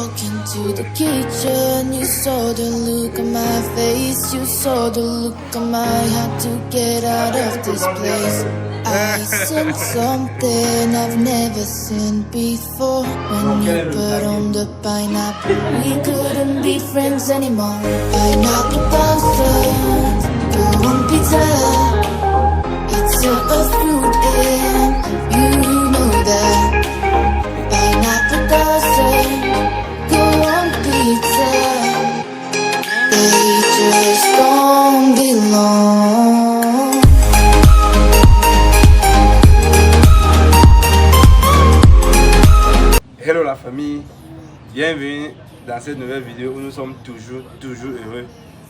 walk into the kitchen, you saw the look on my face, you saw the look on my heart to get out of this place. I sent something I've never seen before. When you put on the pineapple, we couldn't be friends anymore. Pineapple bouncers, go on pizza. It's a fruit and you know that. Pineapple doesn't go on pizza. They just don't belong. Hello la famille, bienvenue dans cette nouvelle vidéo où nous sommes toujours heureux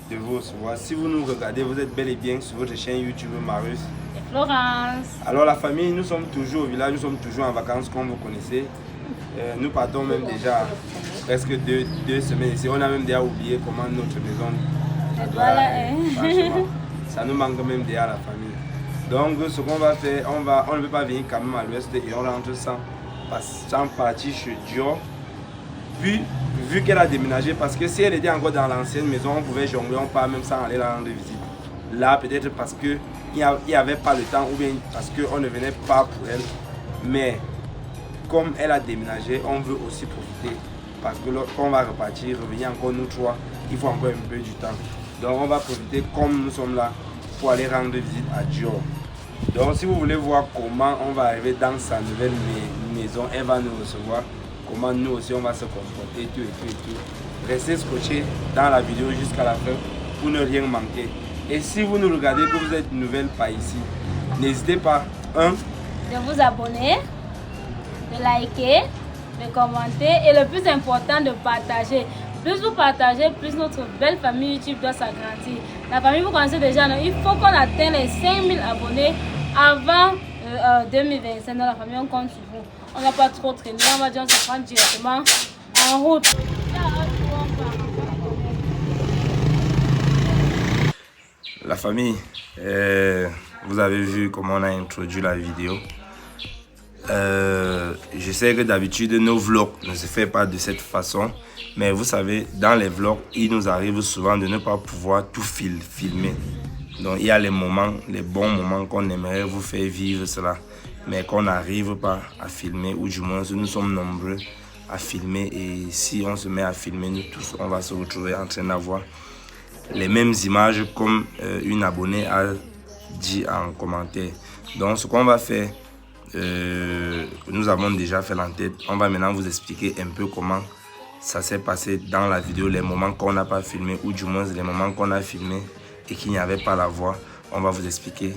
de vous recevoir. Si vous nous regardez, vous êtes bel et bien sur votre chaîne YouTube Marius et Florence. Alors la famille, nous sommes toujours au village, nous sommes toujours en vacances comme vous connaissez. Nous partons même déjà presque deux semaines ici. On a même déjà oublié comment notre maison franchement, ça nous manque même déjà la famille. Donc ce qu'on va faire, on ne peut pas venir quand même à l'ouest et on rentre sans partir chez Dior. Puis vu qu'elle a déménagé, parce que si elle était encore dans l'ancienne maison, on pouvait jongler, on part même sans aller la rendre visite. Là peut-être parce que il n'y avait pas le temps ou bien parce qu'on ne venait pas pour elle. Mais comme elle a déménagé, on veut aussi profiter. Parce que lorsqu'on va repartir, revenir encore nous trois, il faut encore un peu du temps. Donc on va profiter comme nous sommes là pour aller rendre visite à Dior. Donc si vous voulez voir comment on va arriver dans sa nouvelle maison, elle va nous recevoir, comment nous aussi on va se comporter et tout. Restez scotchés dans la vidéo jusqu'à la fin pour ne rien manquer. Et si vous nous regardez que vous êtes nouvelle par ici, n'hésitez pas de vous abonner, de liker, de commenter et le plus important de partager. Plus vous partagez, plus notre belle famille YouTube doit s'agrandir. La famille, vous connaissez déjà, non? Il faut qu'on atteigne les 5000 abonnés avant 2025. Dans la famille, on compte sur vous. On n'a pas trop traîné, on va dire on se prend directement en route. La famille, vous avez vu comment on a introduit la vidéo. Je sais que d'habitude nos vlogs ne se font pas de cette façon, mais vous savez, dans les vlogs, il nous arrive souvent de ne pas pouvoir tout filmer. Donc il y a les moments, les bons moments qu'on aimerait vous faire vivre cela, mais qu'on n'arrive pas à filmer, ou du moins nous sommes nombreux à filmer, et si on se met à filmer, nous tous, on va se retrouver en train d'avoir les mêmes images comme une abonnée a dit en commentaire. Donc ce qu'on va faire, nous avons déjà fait l'entête. On va maintenant vous expliquer un peu comment ça s'est passé dans la vidéo, les moments qu'on n'a pas filmé, ou du moins les moments qu'on a filmé et qu'il n'y avait pas la voix. On va vous expliquer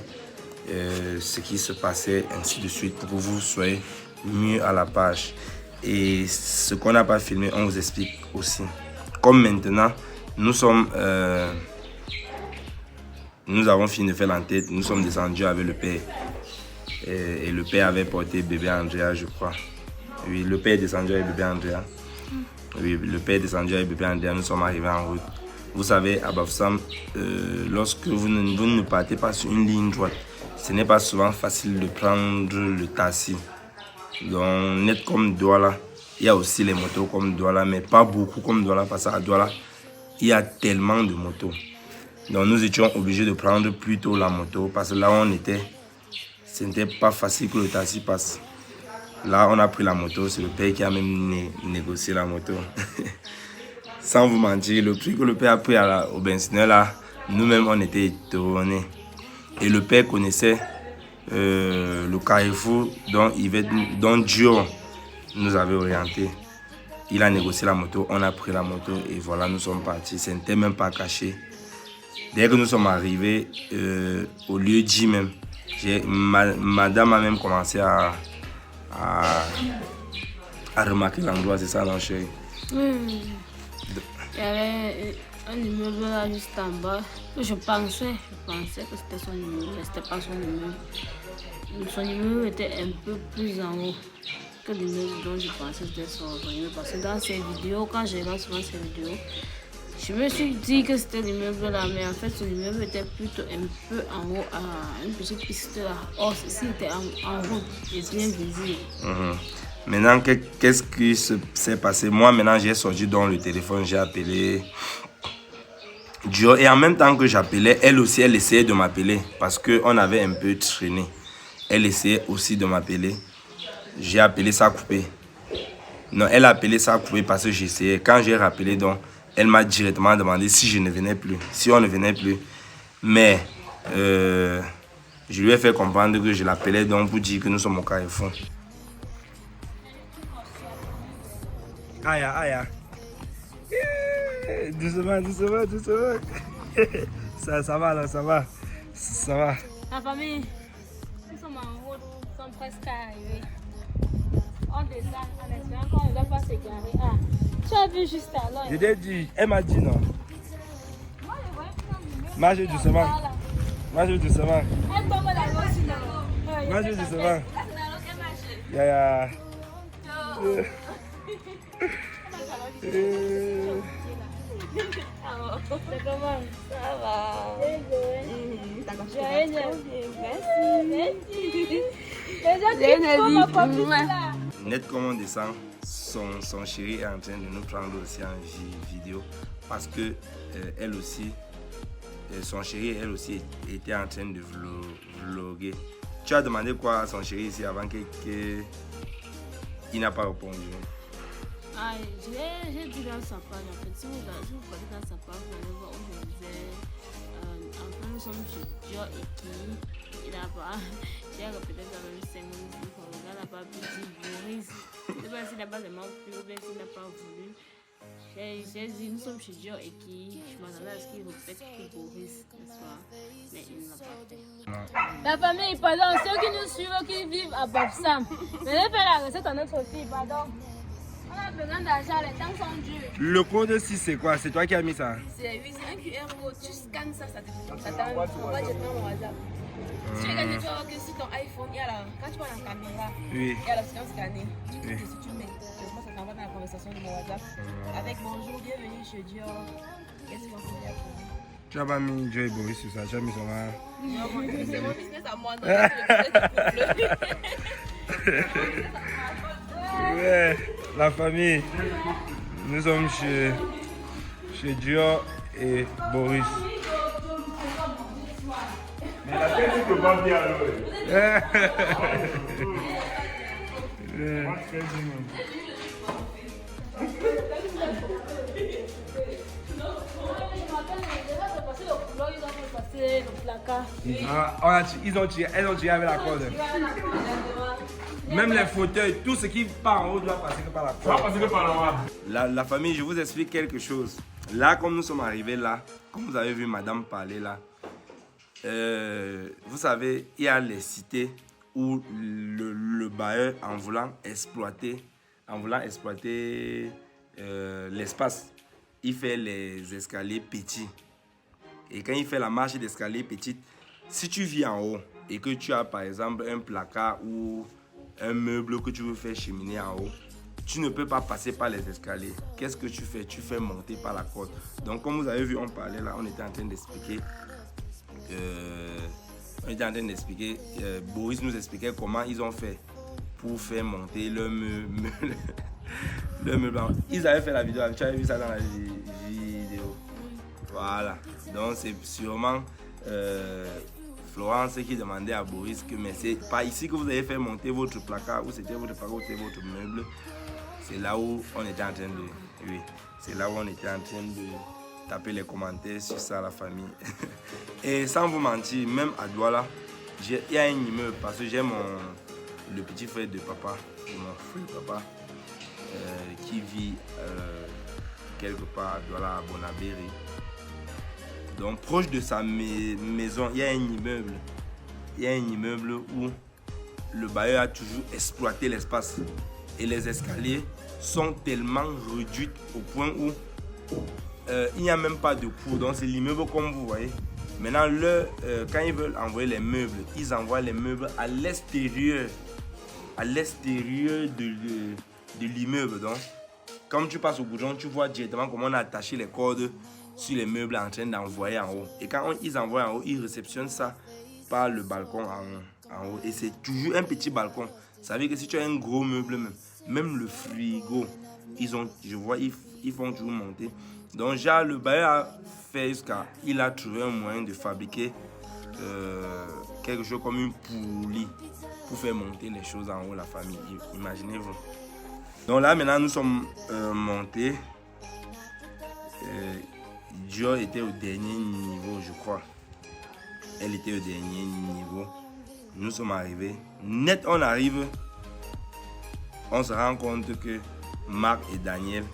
ce qui se passait, ainsi de suite, pour que vous soyez mieux à la page. Et ce qu'on n'a pas filmé, on vous explique aussi. Comme maintenant, nous avons fini de faire l'entête, nous sommes descendus avec le père. Et le père avait porté bébé Andrea, je crois. Oui, le père est descendu avec bébé Andrea. Oui, le père est descendu avec bébé Andrea, nous sommes arrivés en route. Vous savez, à Bafoussam, lorsque vous ne partez pas sur une ligne droite, ce n'est pas souvent facile de prendre le taxi. Donc, net comme Douala, il y a aussi les motos comme Douala, mais pas beaucoup comme Douala, parce qu'à Douala, il y a tellement de motos. Donc, nous étions obligés de prendre plutôt la moto, parce que là où on était, ce n'était pas facile que le taxi passe. Là, on a pris la moto, c'est le père qui a même négocié la moto. Sans vous mentir, le prix que le père a pris au benzineur, là, nous-mêmes, on était étonnés. Et le père connaissait le carrefour dont Dior nous avait orienté. Il a négocié la moto, on a pris la moto et voilà, nous sommes partis. Ce n'était même pas caché. Dès que nous sommes arrivés au lieu dit même, madame a même commencé à remarquer l'endroit, c'est ça, non, chérie? Il y avait un immeuble là juste en bas. Je pensais que c'était son immeuble, mais c'était pas son immeuble. Son immeuble était un peu plus en haut que l'immeuble dont je pensais que c'était son immeuble. Parce que dans ces vidéos, quand j'ai vu souvent ces vidéos, je me suis dit que c'était l'immeuble là, mais en fait son immeuble était plutôt un peu en haut, à une petite piste là. Or, ceci était en route et bien visible. Maintenant, qu'est-ce qui s'est passé? Moi, maintenant, j'ai sorti dans le téléphone, j'ai appelé Dio. Et en même temps que j'appelais, elle aussi, elle essayait de m'appeler parce qu'on avait un peu traîné. Elle essayait aussi de m'appeler. J'ai appelé, ça a coupé. Non, elle a appelé, ça a coupé parce que j'essayais. Quand j'ai rappelé, donc, elle m'a directement demandé si je ne venais plus, si on ne venait plus. Mais je lui ai fait comprendre que je l'appelais donc pour dire que nous sommes au Carrefour. Aïe, aïe, aïe. Doucement, doucement, doucement. Ça va, là, ça va. Ça va. La famille, nous sommes en route, nous sommes presque arrivés. On descend en espérant qu'on ne va pas s'égarer. Ah, tu as vu juste alors. Je t'ai dit, elle m'a dit non. Marche doucement. Marche doucement. Elle tombe dans l'eau sinon. Marche doucement. Ya. C'est comment? Ça va. Net comme on descend, son chéri est en train de nous prendre aussi en vidéo parce que elle aussi, son chéri, elle aussi était en train de vlogger. Tu as demandé quoi à son chéri ici avant qu'il n'a pas répondu? Ah, j'ai dit dans sa page en fait. Si vous regardez dans sa page, vous allez voir où je disais enfin nous sommes chez Dio et qui il n'a pas. J'ai répété ça même 5 minutes. Le gars n'a pas pu dire Boris. Je ne sais pas s'il n'a pas vraiment pu ou bien s'il n'a pas voulu. J'ai dit nous sommes chez Dio et qui je m'attendais à ce qu'il répète pour Boris, n'est-ce pas? Mais il ne l'a pas fait. La famille, pardon, ceux qui nous suivent, qui vivent à Bafsam, venez faire la recette à notre fille, pardon. On a besoin d'argent, les temps sont durs. Le code 6 c'est quoi? C'est toi qui as mis ça? C'est un QR code, tu scannes ça, ça t'envoie directement mon WhatsApp. Si tu regardes, tu vois que sur ton iPhone, il y a quand tu vois la caméra, Oui. il y a l'option scanner. Tu cliques dessus, tu mets. Directement, ça t'envoie dans la conversation de mon WhatsApp. Avec bonjour, bienvenue chez Dior. Qu'est-ce qu'on peut dire pour vous? Tu n'as pas mis Joe et Boris sur ça, tu as mis son nom. Non, c'est mon business à moi, non, c'est le business du couple. Ouais, la famille. Nous sommes chez Dior et Boris. Mais la tête, tu peux pas bien alors. Elles ont tiré avec la corde. Même les fauteuils, tout ce qui part en haut doit passer que par la corde. La famille, je vous explique quelque chose. Là, comme nous sommes arrivés là, comme vous avez vu madame parler là, vous savez, il y a les cités où le bailleur, en voulant exploiter l'espace, il fait les escaliers petits. Et quand il fait la marche d'escalier petite, si tu vis en haut et que tu as par exemple un placard ou un meuble que tu veux faire cheminer en haut, tu ne peux pas passer par les escaliers. Qu'est-ce que tu fais? Tu fais monter par la corde. Donc comme vous avez vu, on parlait là, on était en train d'expliquer. Boris nous expliquait comment ils ont fait pour faire monter le meuble. Le meuble. Ils avaient fait la vidéo, tu avais vu ça dans la vidéo. Voilà. Donc c'est sûrement Florence qui demandait à Boris que mais c'est pas ici que vous avez fait monter votre placard ou c'était votre placard ou c'était votre meuble. C'est là où on était en train de... Oui, c'est là où on était en train de taper les commentaires sur ça, la famille. Et sans vous mentir, même à Douala, il y a un immeuble parce que j'ai le petit frère de papa, mon frère papa, qui vit quelque part à Douala, à Bonabéry. Donc proche de sa maison, il y a un immeuble. Il y a un immeuble où le bailleur a toujours exploité l'espace. Et les escaliers sont tellement réduits au point où il n'y a même pas de cour. Donc c'est l'immeuble comme vous voyez. Maintenant, quand ils veulent envoyer les meubles, ils envoient les meubles à l'extérieur. À l'extérieur de l'immeuble. Donc, comme tu passes au boudron, tu vois directement comment on a attaché les cordes sur les meubles en train d'envoyer en haut. Et quand ils envoient en haut, ils réceptionnent ça par le balcon en haut. Et c'est toujours un petit balcon. Ça veut dire que si tu as un gros meuble même, même le frigo, je vois, ils font toujours monter. Donc, genre, le bailleur a fait jusqu'à, il a trouvé un moyen de fabriquer quelque chose comme une poulie pour faire monter les choses en haut, la famille. Imaginez-vous. Donc là, maintenant, nous sommes montés. Dio était au dernier niveau, je crois. Elle était au dernier niveau. Nous sommes arrivés. Net, on arrive. On se rend compte que Marc et Daniel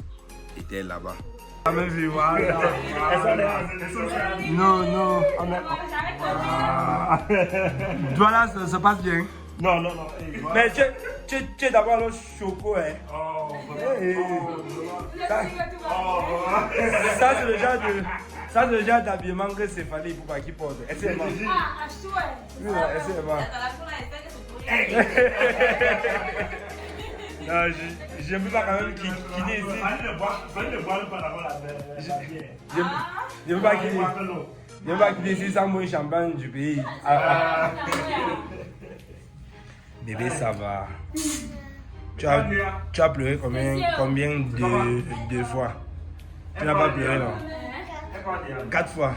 étaient là-bas. La même vie, voilà. Non, on est... Voilà, ça se passe bien. Non. Mais tu es d'abord le choco, hein. Ça, c'est le genre d'habillement que Céphalie pour pas qu'il porte. Essayez-moi. Ah, chouette. Essayez-moi. Non, je ne peux pas quand même quitter ici. Fallait ne boire pas d'abord la bière. Je ne peux pas quitter ici sans boire champagne du pays. Bébé, ça va. Tu as pleuré combien de fois? Tu n'as pas pleuré, non? 4 fois.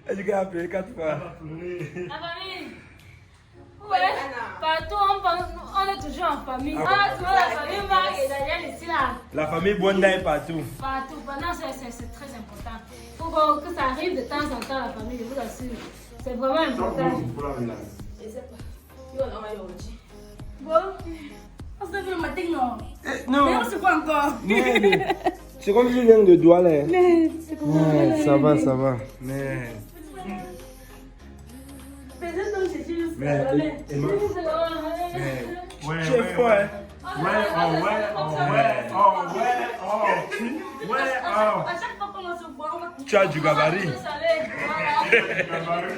Elle dit qu'elle a pleuré 4 fois. La famille. Ouais, partout on est toujours en famille. Ah, tu vois la famille Marc et Daniel ici là. La famille Bonda est partout. Partout, maintenant c'est très important. Pour que ça arrive de temps en temps la famille, je vous assure. C'est vraiment important. Bon, on se fait le matin, non? Non. Mais on se voit encore. C'est comme si je viens de doigt là. Mais c'est comme Ça va. Mais. Tu es fort, hein? À chaque fois qu'on se voit, on va Tu as du gabarit.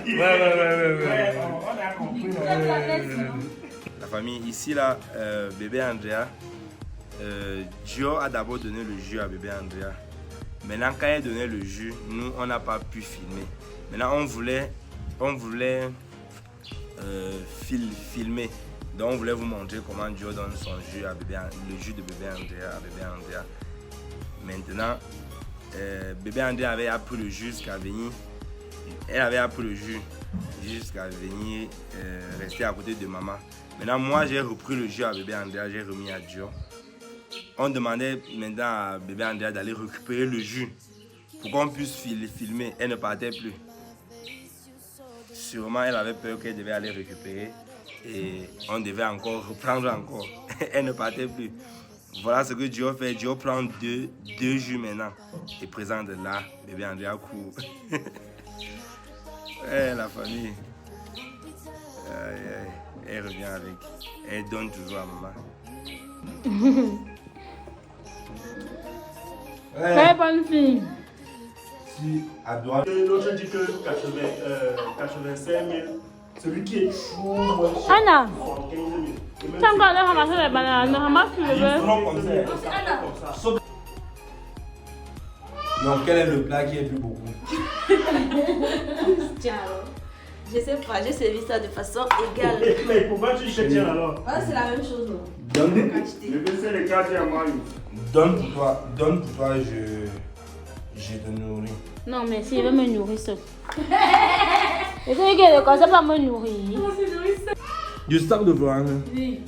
Ouais. On a compris. La famille, ici là, bébé Andrea, Dio a d'abord donné le jus à bébé Andrea. Maintenant, quand elle donnait le jus, nous, on n'a pas pu filmer. Maintenant, on voulait filmer. Donc, on voulait vous montrer comment Dio donne son jus à le jus de bébé Andrea. Maintenant, bébé Andrea avait appris le jus jusqu'à venir. Elle avait appris le jus jusqu'à venir rester à côté de maman. Maintenant, moi, j'ai repris le jus à bébé Andrea, j'ai remis à Dio. On demandait maintenant à bébé Andrea d'aller récupérer le jus pour qu'on puisse filmer. Elle ne partait plus. Sûrement, elle avait peur qu'elle devait aller récupérer et on devait encore reprendre encore. Elle ne partait plus. Voilà ce que Dio fait. Dio prend deux jus maintenant et présente là. Bébé Andrea court. Ouais, la famille. Elle revient avec. Elle donne toujours à maman. Très bonne fille. Si, à droite. L'autre dit que 85 000, celui qui est chaud, moi, Anna, 75 000. tu as encore allé ramasser les bananes, ne ramasse plus le Ils beurre. feront comme ça. Donc, quel est le plat qui est plus beaucoup? Tiens alors, je sais pas, j'ai servi ça de façon égale. Mais pourquoi tu cherches alors? Ah, c'est la même chose, non? Donne Le c'est le quartier à moi. pour toi, je te nourris. Non, mais si, il veut me nourrir seul. Et c'est lui qui ne commence pas à me nourrir. Du sac de Florence. Oui.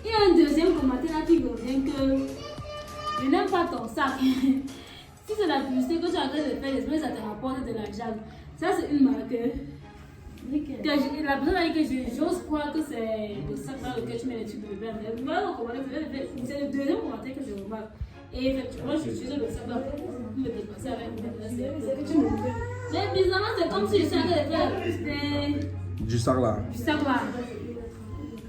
Il y a un deuxième commentaire là qui revient que je n'aime pas ton sac. Si c'est la publicité que tu as en train de faire, j'espère que ça te rapporte de l'argent. Ça, c'est une marque. La personne a dit que j'ose croire que c'est le sac dans lequel tu mets les trucs de bébé. C'est le deuxième commentaire que je remarque. Et effectivement, je suis le sac là pour me déplacer avec moi. C'est que tu me fais. Mais bizarrement, c'est comme si je suis en train de faire la publicité Du sac là. du sac là.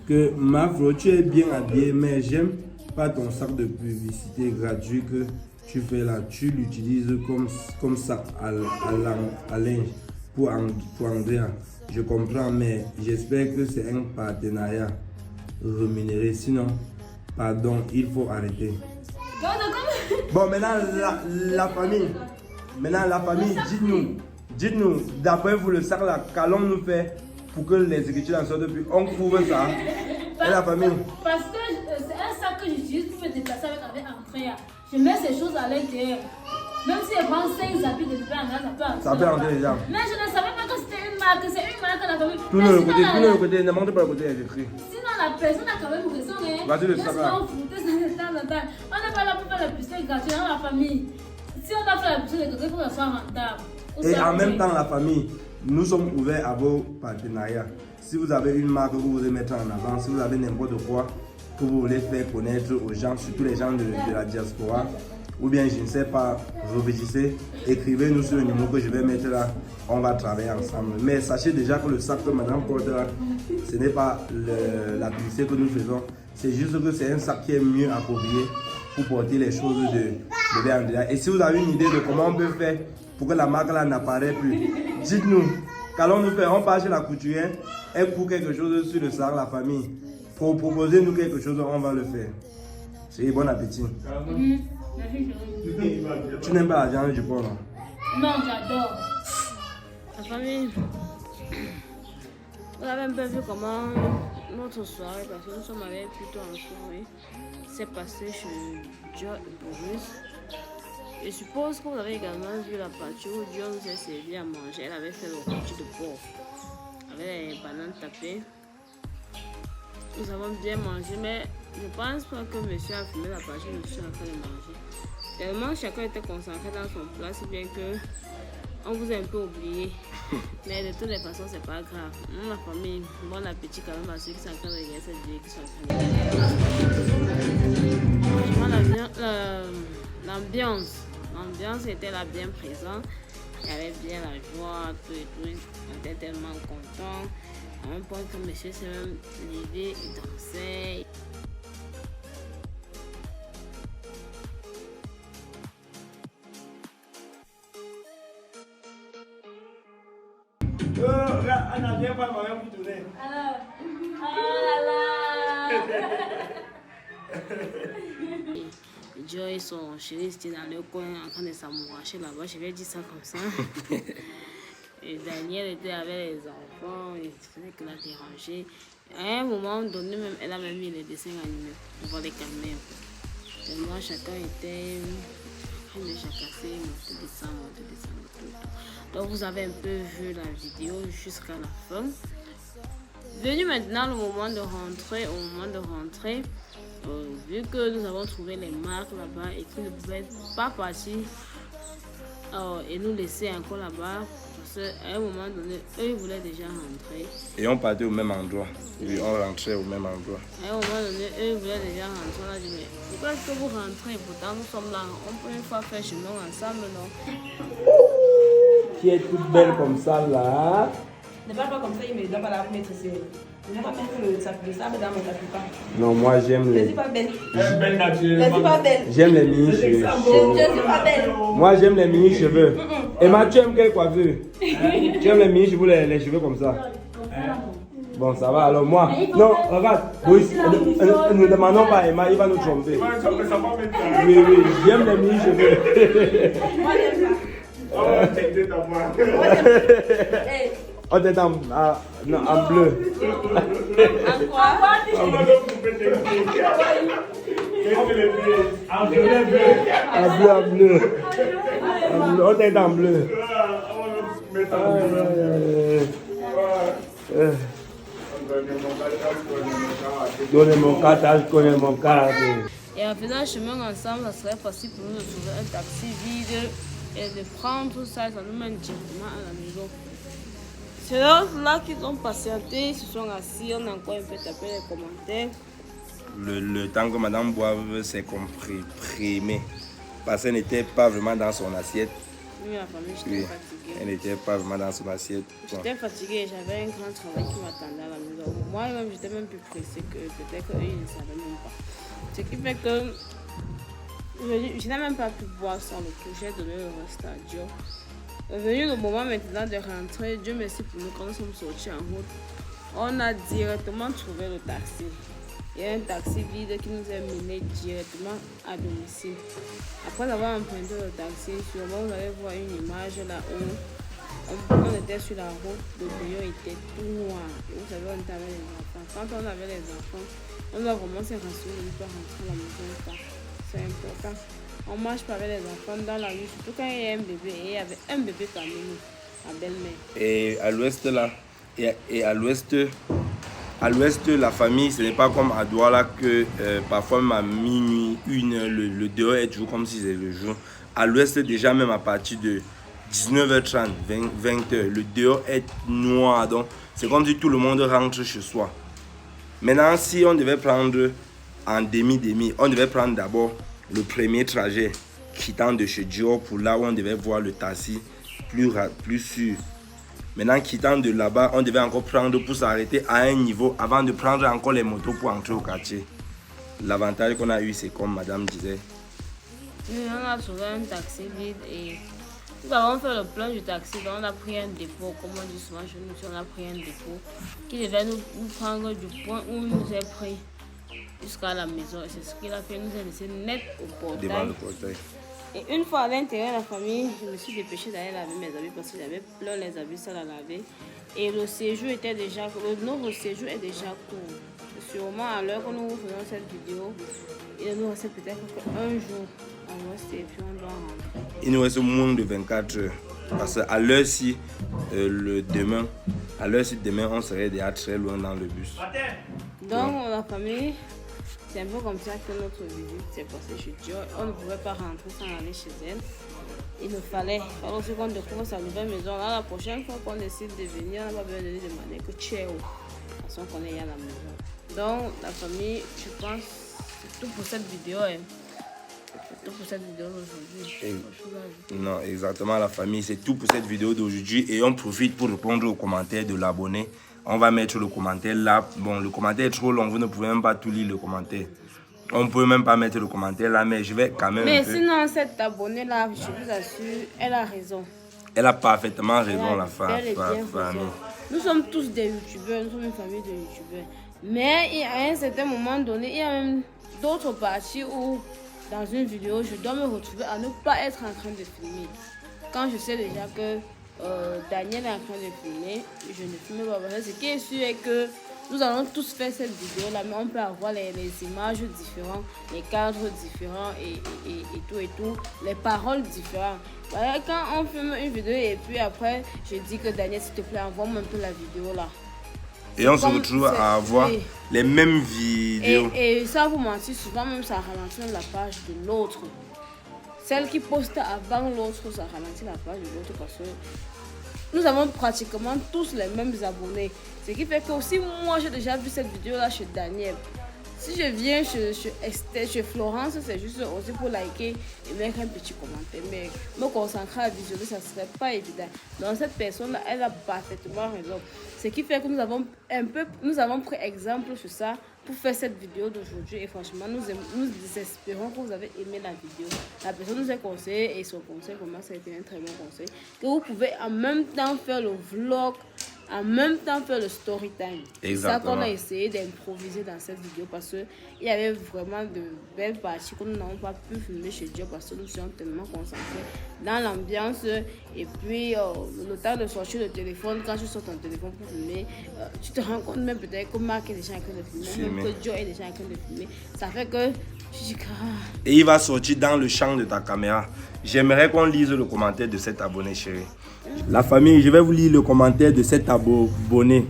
Que ma Flo, tu es bien habillée, mais j'aime pas ton sac de publicité gratuit que tu fais là. Tu l'utilises comme sac à linge pour Andrea. Je comprends, mais j'espère que c'est un partenariat rémunéré. Sinon, pardon, il faut arrêter. Bon, maintenant, la famille. Maintenant, la famille, dites-nous, d'après vous, le sac là, qu'allons-nous faire pour que les écritures en sortent plus. On couvre ça. Et la famille. Parce que c'est un sac que j'utilise pour me déplacer avec Andrea. Je mets ces choses à l'intérieur. Même si je prends 5 habits de bébé Andrea, ça peut entrer déjà. Mais je ne savais pas que c'était une marque. C'est une marque à la famille. Tout le côté, ne montre pas le côté, elle écrit. Sinon, la personne a quand même raison. Vas-y, le sac là. On n'est pas là pour faire la publicité gratuite dans la famille. Si on doit faire la publicité gratuite, il faut que ça soit rentable. Et en même temps, la famille, nous sommes ouverts à vos partenariats. Si vous avez une marque que vous voulez mettre en avant, si vous avez n'importe quoi que vous voulez faire connaître aux gens, surtout les gens de la diaspora, ou bien je ne sais pas, réfléchissez, écrivez-nous sur le numéro que je vais mettre là, on va travailler ensemble. Mais sachez déjà que le sac que madame porte là, ce n'est pas la publicité que nous faisons, c'est juste que c'est un sac qui est mieux approprié pour porter les choses de bébé Andrea. Et si vous avez une idée de comment on peut faire pour que la marque là n'apparaît plus, dites-nous. Qu'allons-nous faire? On part chez la couturière, elle coud quelque chose sur le sac, la famille. Pour proposer nous quelque chose, on va le faire. C'est bon appétit. Tu n'aimes pas la viande du porc, non? Non, j'adore. La famille, vous avez un peu vu comment notre soirée, parce que nous sommes allés plutôt en soirée, s'est passé chez Joe et Boris. Je suppose que vous avez également vu la partie où Dieu nous a servi à manger. Elle avait fait le rôti de porc avec les bananes tapées. Nous avons bien mangé, mais je pense pas que monsieur a fumé la partie où je suis en train de manger. Tellement chacun était concentré dans son plat, si bien que on vous a un peu oublié. Mais de toutes les façons, c'est pas grave. La famille, bon appétit quand même à ceux qui sont en train de regarder cette vidéo, qui sont en train de l'ambiance était là bien présente. Il y avait bien la joie, tout et tout. On était tellement contents. À un point que monsieur s'est même levé, il dansait. Anna, viens pas moi-même pour tourner. Alors, oh là là. Joe et son chéri étaient dans le coin en train de s'amouracher là-bas. Je vais dire ça comme ça. Et Daniel était avec les enfants, il faisait que la déranger. À un moment donné, même, elle a même mis les dessins animés pour voir les calmer. Tellement chacun était en train de jacasser, monter, descendre. Donc vous avez un peu vu la vidéo jusqu'à la fin. Venu maintenant le moment de rentrer, vu que nous avons trouvé les marques là-bas et qu'ils ne pouvaient pas partir et nous laisser encore là-bas, parce qu'à un moment donné, eux ils voulaient déjà rentrer. Et on partait au même endroit. Oui, on rentrait au même endroit. À un moment donné, eux ils voulaient déjà rentrer. On a dit, mais pourquoi est-ce que vous rentrez? Pourtant nous sommes là, on peut une fois faire chemin ensemble, non? Qui est toute belle comme ça là. Ne parle pas comme ça, il me donne pas la mettre ici. Je ne vais pas mettre le sable dans mon capuchon. Non, moi j'aime Je les. ne suis pas belle. Belle Je ne suis pas belle. J'aime les mini cheveux. Je ne suis pas belle. Moi j'aime les mini cheveux. Emma, tu aimes quelle coiffure? Tu aimes les mini cheveux, les cheveux comme ça? Bon, ça va alors moi. Non, regarde. Oui, ne demandons pas à Emma, il va nous tromper. Oui, j'aime les mini cheveux. Moi, j'aime ça. On est en bleu. En quoi? En bleu. On est en bleu. Donnez mon carte, je connais mon carte. Et en faisant chemin ensemble, ça serait facile pour nous de trouver un taxi vide et de prendre tout ça, ça nous mène directement à la maison. C'est là qu'ils ont patienté, ils se sont assis, on a encore un peu tapé les commentaires. Le temps que madame boive s'est comprimé, parce qu'elle n'était pas vraiment dans son assiette. Oui, la famille, j'étais fatiguée. Elle n'était pas vraiment dans son assiette. J'étais fatiguée, j'avais un grand travail qui m'attendait à la maison. Moi-même, j'étais même plus pressée que peut-être qu'eux, ils ne savaient même pas. Ce qui fait que je n'ai même pas pu boire sans le tout. J'ai donné le reste à Dieu. Venu le moment maintenant de rentrer, Dieu merci pour nous, quand nous sommes sortis en route, on a directement trouvé le taxi. Il y a un taxi vide qui nous a mené directement à domicile. Après avoir emprunté le taxi, sûrement vous allez voir une image là où on était sur la route, le dehors était tout noir. Et vous savez, on était avec les enfants. Quand on avait les enfants, on doit vraiment se rassurer de ne pas rentrer à la maison ou pas. C'est important. On ne marche pas avec les enfants dans la rue, surtout quand il y a un bébé. Et il y avait un bébé parmi nous, ma belle-mère. Et à l'ouest là, et à l'ouest, la famille, ce n'est pas comme à Douala que parfois même à minuit, 1h, le dehors est toujours comme si c'était le jour. À l'ouest, déjà même à partir de 19h30, 20h, le dehors est noir. Donc c'est comme si tout le monde rentre chez soi. Maintenant, si on devait prendre en demi-demi, on devait prendre d'abord le premier trajet quittant de chez Dior pour là où on devait voir le taxi plus sûr. Maintenant, quittant de là-bas, on devait encore prendre pour s'arrêter à un niveau avant de prendre encore les motos pour entrer au quartier. L'avantage qu'on a eu, c'est comme madame disait. On a trouvé un taxi vide et nous avons fait le plan du taxi. Donc on a pris un dépôt, comme on dit souvent chez nous, on a pris un dépôt qui devait nous prendre du point où il nous a pris jusqu'à la maison. Et c'est ce qu'il a fait, nous a laissé net au portail. Devant le portail. Et une fois à l'intérieur de la famille, je me suis dépêchée d'aller laver mes habits parce que j'avais plein les habits sales à laver. Et le séjour était déjà, notre séjour est déjà court. Sûrement à l'heure que nous faisons cette vidéo, il nous reste peut-être un jour à l'ouest et puis on doit rentrer. Il nous reste moins de 24 heures. Parce qu'à l'heure-ci, demain, on serait déjà très loin dans le bus. Donc la famille, c'est un peu comme ça que notre visite s'est passée chez Dior. On ne pouvait pas rentrer sans aller chez elle. Il fallait aussi qu'on découvre sa nouvelle maison. Là, la prochaine fois qu'on décide de venir, on va besoin de lui demander que tu es où. De toute façon, qu'on est à la maison. Donc, la famille, je pense, c'est tout pour cette vidéo. C'est tout pour cette vidéo d'aujourd'hui. Non, exactement, la famille, c'est tout pour cette vidéo d'aujourd'hui. Et on profite pour répondre aux commentaires de l'abonné. On va mettre le commentaire là. Bon, le commentaire est trop long, vous ne pouvez même pas tout lire le commentaire. On ne peut même pas mettre le commentaire là, mais je vais quand même. Mais sinon, cette abonnée là, je vous assure, elle a raison. Elle a parfaitement raison, Elle a la famille. Nous sommes tous des youtubeurs, nous sommes une famille de youtubeurs. Mais à un certain moment donné, il y a même d'autres parties où, dans une vidéo, je dois me retrouver à ne pas être en train de filmer. Quand je sais déjà que Daniel est en train de filmer, je ne filme pas. Ce qui est sûr est que nous allons tous faire cette vidéo là, mais on peut avoir les images différentes, les cadres différents et tout, les paroles différentes. Voilà, quand on filme une vidéo et puis après, je dis que Daniel, s'il te plaît, envoie-moi un peu la vidéo là. Et on se retrouve à avoir les mêmes vidéos. Et ça vous mentir, souvent même ça ralentit la page de l'autre. Celle qui poste avant l'autre, ça ralentit la page de l'autre parce que nous avons pratiquement tous les mêmes abonnés. Ce qui fait que aussi moi j'ai déjà vu cette vidéo là chez Daniel. Si je viens chez Esther, chez Florence, c'est juste aussi pour liker et mettre un petit commentaire. Mais me concentrer à visionner, ça ne serait pas évident. Donc cette personne-là, elle a parfaitement raison. Ce qui fait que nous avons pris exemple sur ça pour faire cette vidéo d'aujourd'hui. Et franchement, nous espérons que vous avez aimé la vidéo. La personne nous a conseillé et son conseil, vraiment, ça a été un très bon conseil. Que vous pouvez en même temps faire le vlog, en même temps faire le story time. C'est ça qu'on a essayé d'improviser dans cette vidéo parce qu'il y avait vraiment de belles parties que nous n'avons pas pu filmer chez Dieu parce que nous sommes tellement concentrés dans l'ambiance. Et puis, le temps de sortir le téléphone, quand tu sors ton téléphone pour filmer, tu te rends compte même peut-être que Marc est déjà en train de filmer, même que Joe est déjà en train de filmer. Ça fait que tu dis et il va sortir dans le champ de ta caméra. J'aimerais qu'on lise le commentaire de cet abonné, chéri. La famille, je vais vous lire le commentaire de cet abonné.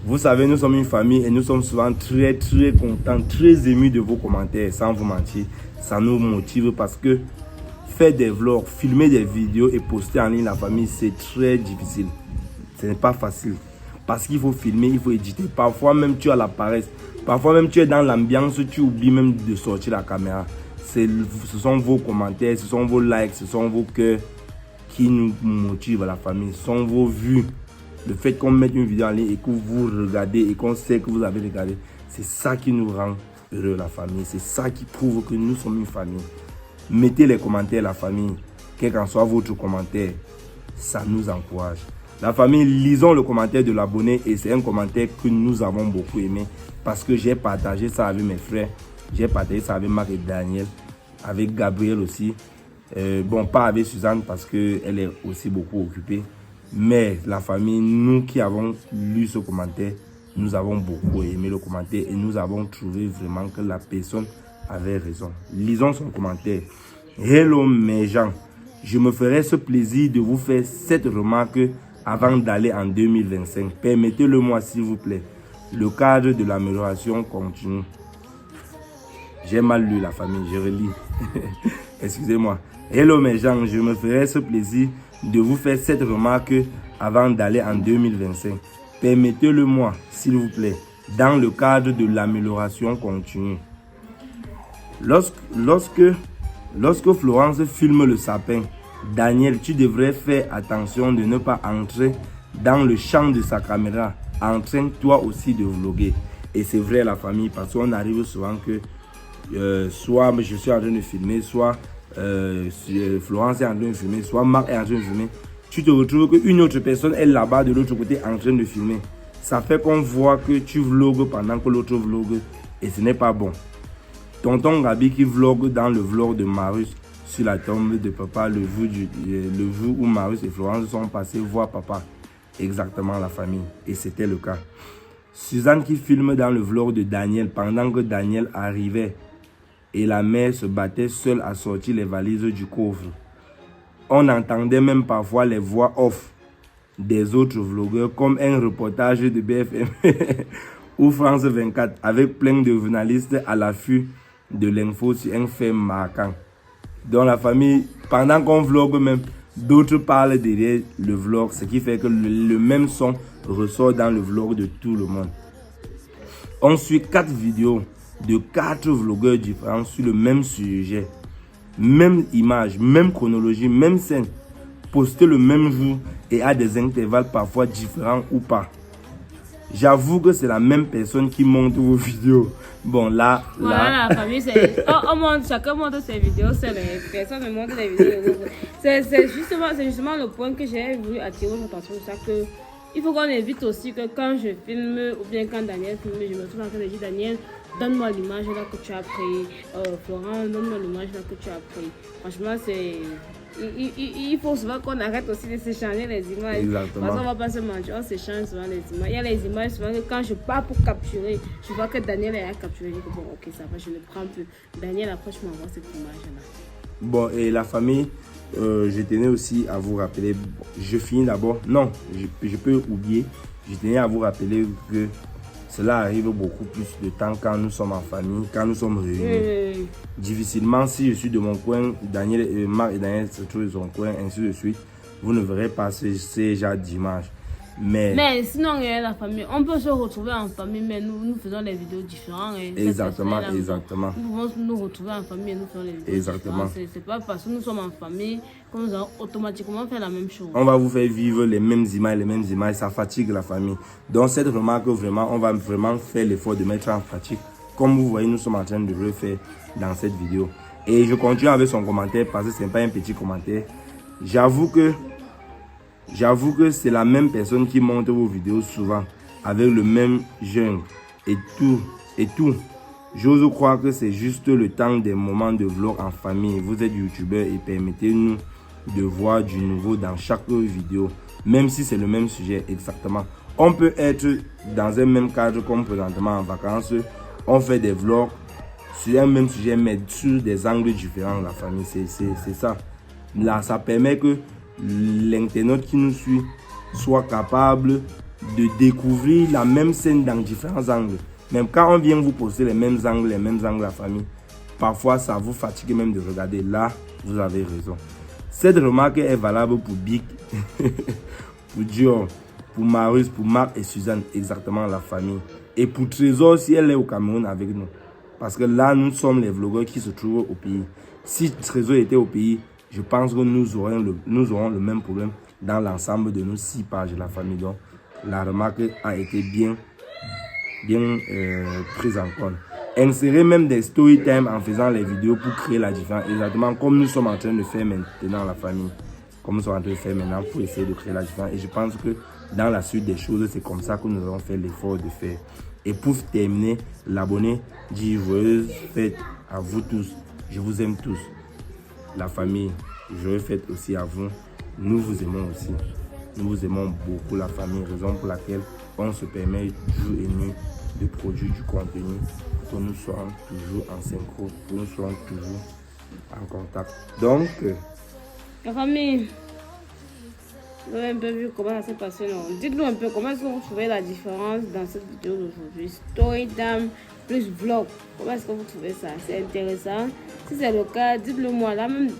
Vous savez, nous sommes une famille et nous sommes souvent très contents, très émus de vos commentaires, sans vous mentir. Ça nous motive parce que faire des vlogs, filmer des vidéos et poster en ligne la famille, c'est très difficile. Ce n'est pas facile. Parce qu'il faut filmer, il faut éditer. Parfois même tu as la paresse. Parfois même tu es dans l'ambiance, tu oublies même de sortir la caméra. Ce sont vos commentaires, ce sont vos likes, ce sont vos cœurs qui nous motivent à la famille. Ce sont vos vues. Le fait qu'on mette une vidéo en ligne et que vous regardez et qu'on sait que vous avez regardé, c'est ça qui nous rend heureux la famille. C'est ça qui prouve que nous sommes une famille. Mettez les commentaires la famille. Quel qu'en soit votre commentaire, ça nous encourage. La famille, lisons le commentaire de l'abonné et c'est un commentaire que nous avons beaucoup aimé parce que j'ai partagé ça avec mes frères. J'ai partagé ça avec Marc et Daniel, avec Gabriel aussi. Bon, pas avec Suzanne parce qu'elle est aussi beaucoup occupée. Mais la famille, nous qui avons lu ce commentaire, nous avons beaucoup aimé le commentaire et nous avons trouvé vraiment que la personne avait raison. Lisons son commentaire. Hello mes gens, je me ferai ce plaisir de vous faire cette remarque avant d'aller en 2025. Permettez-le-moi s'il vous plaît. Le cadre de l'amélioration continue. J'ai mal lu la famille, je relis. Excusez-moi. Hello mes gens, je me ferai ce plaisir de vous faire cette remarque avant d'aller en 2025. Permettez-le-moi, s'il vous plaît, dans le cadre de l'amélioration continue. Lorsque Florence filme le sapin, Daniel, tu devrais faire attention de ne pas entrer dans le champ de sa caméra. Entraîne-toi aussi de vlogger. Et c'est vrai la famille, parce qu'on arrive souvent que soit je suis en train de filmer, soit Florence est en train de filmer, soit Marc est en train de filmer. Tu te retrouves qu'une autre personne est là-bas de l'autre côté en train de filmer. Ça fait qu'on voit que tu vlogues pendant que l'autre vlogue et ce n'est pas bon. Tonton Gabi qui vlogue dans le vlog de Marius sur la tombe de papa, le jour où Marius et Florence sont passés voir papa. Exactement la famille. Et c'était le cas. Suzanne qui filme dans le vlog de Daniel pendant que Daniel arrivait et la mère se battait seule à sortir les valises du coffre. On entendait même parfois les voix off des autres vlogueurs comme un reportage de BFM ou France 24 avec plein de journalistes à l'affût de l'info sur un fait marquant. Dans la famille, pendant qu'on vlogue même, d'autres parlent derrière le vlog, ce qui fait que le même son ressort dans le vlog de tout le monde. On suit 4 vidéos de 4 vlogueurs différents sur le même sujet. Même image, même chronologie, même scène, posté le même jour et à des intervalles parfois différents ou pas. J'avoue que c'est la même personne qui monte vos vidéos. Bon, là... Voilà, la famille, c'est... chacun monte ses vidéos, c'est les personnes qui montent les vidéos. C'est justement le point que j'ai voulu attirer votre attention sur ça, que il faut qu'on évite aussi que quand je filme, ou bien quand Daniel filme, je me trouve en train de dire, Daniel, donne-moi l'image là que tu as pris. Florent, donne-moi l'image là que tu as pris. Franchement, c'est... Il faut souvent qu'on arrête aussi de s'échanger les images. Exactement. Parce qu'on va pas se mentir, on s'échange souvent les images. Il y a les images souvent que quand je pars pour capturer, je vois que Daniel a capturé. Je dis que bon, ok, ça va, je le prends plus. Daniel, après, je m'envoie cette image-là. Bon, et la famille, je tenais aussi à vous rappeler, je finis d'abord, non, je peux oublier, je tenais à vous rappeler que cela arrive beaucoup plus de temps quand nous sommes en famille, quand nous sommes réunis. Difficilement, si je suis de mon coin, Marc et Daniel se trouvent de son coin, ainsi de suite, vous ne verrez pas ces genres d'images. Mais sinon, la famille, on peut se retrouver en famille, mais nous faisons des vidéos différentes. Exactement. Nous pouvons nous retrouver en famille et nous faisons des vidéos exactement. différentes. C'est pas parce que nous sommes en famille que nous allons automatiquement faire la même chose. On va vous faire vivre les mêmes images, ça fatigue la famille. Donc cette remarque, vraiment, on va vraiment faire l'effort de mettre en pratique. Comme vous voyez, nous sommes en train de le faire dans cette vidéo. Et je continue avec son commentaire parce que ce n'est pas un petit commentaire. J'avoue que c'est la même personne qui monte vos vidéos souvent avec le même jeune et tout. J'ose croire que c'est juste le temps des moments de vlog en famille. Vous êtes youtubeur et permettez-nous de voir du nouveau dans chaque vidéo, même si c'est le même sujet exactement. On peut être dans un même cadre comme présentement en vacances. On fait des vlogs sur un même sujet mais sur des angles différents. La famille, c'est ça. Là, ça permet que l'internaute qui nous suit soit capable de découvrir la même scène dans différents angles. Même quand on vient vous poster les mêmes angles, la famille, parfois ça vous fatigue même de regarder. Là, vous avez raison. Cette remarque est valable pour Big, pour Dior, pour Marius, pour Marc et Suzanne, exactement la famille. Et pour Trésor, si elle est au Cameroun avec nous. Parce que là, nous sommes les vlogueurs qui se trouvent au pays. Si Trésor était au pays, je pense que nous aurons le même problème dans l'ensemble de nos 6 pages de la famille. Donc, la remarque a été bien prise en compte. Insérer même des story time en faisant les vidéos pour créer la différence. Exactement comme nous sommes en train de faire maintenant la famille. Comme nous sommes en train de faire maintenant pour essayer de créer la différence. Et je pense que dans la suite des choses, c'est comme ça que nous allons faire l'effort de faire. Et pour terminer, l'abonné dit joyeuse fête à vous tous. Je vous aime tous. La famille, joyeuse fête aussi à vous. Nous vous aimons aussi. Nous vous aimons beaucoup la famille, raison pour laquelle on se permet jour et nuit de produire du contenu pour que nous soyons toujours en synchro, pour que nous soyons toujours en contact. Donc, la famille, vous avez un peu vu comment ça s'est passé, non? Dites-nous un peu comment est-ce que vous trouvez la différence dans cette vidéo d'aujourd'hui. Story time plus vlog. Comment est-ce que vous trouvez ça? C'est intéressant. Si c'est le cas, dites-le moi. Là même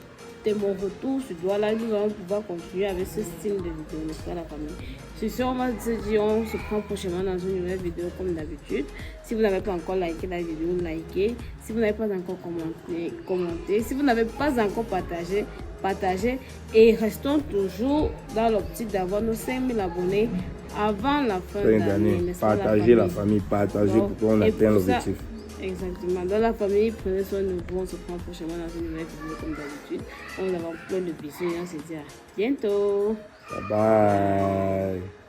de mon retour sur Douala, nous allons pouvoir continuer avec ce style de vidéo, n'est-ce pas la famille? C'est sûr, on va se dire, on se prend prochainement dans une nouvelle vidéo comme d'habitude. Si vous n'avez pas encore liké la vidéo, likez. Si vous n'avez pas encore commenté, commentez. Si vous n'avez pas encore partagé, partagez. Et restons toujours dans l'optique d'avoir nos 5000 abonnés avant la fin de l'année. Partagez la famille, partagez pour qu'on atteigne l'objectif. Exactement. Dans la famille, prenez soin de vous. On se prend prochainement dans une nouvelle vidéo comme d'habitude. On va avoir plein de bisous et on se dit à bientôt. Bye bye.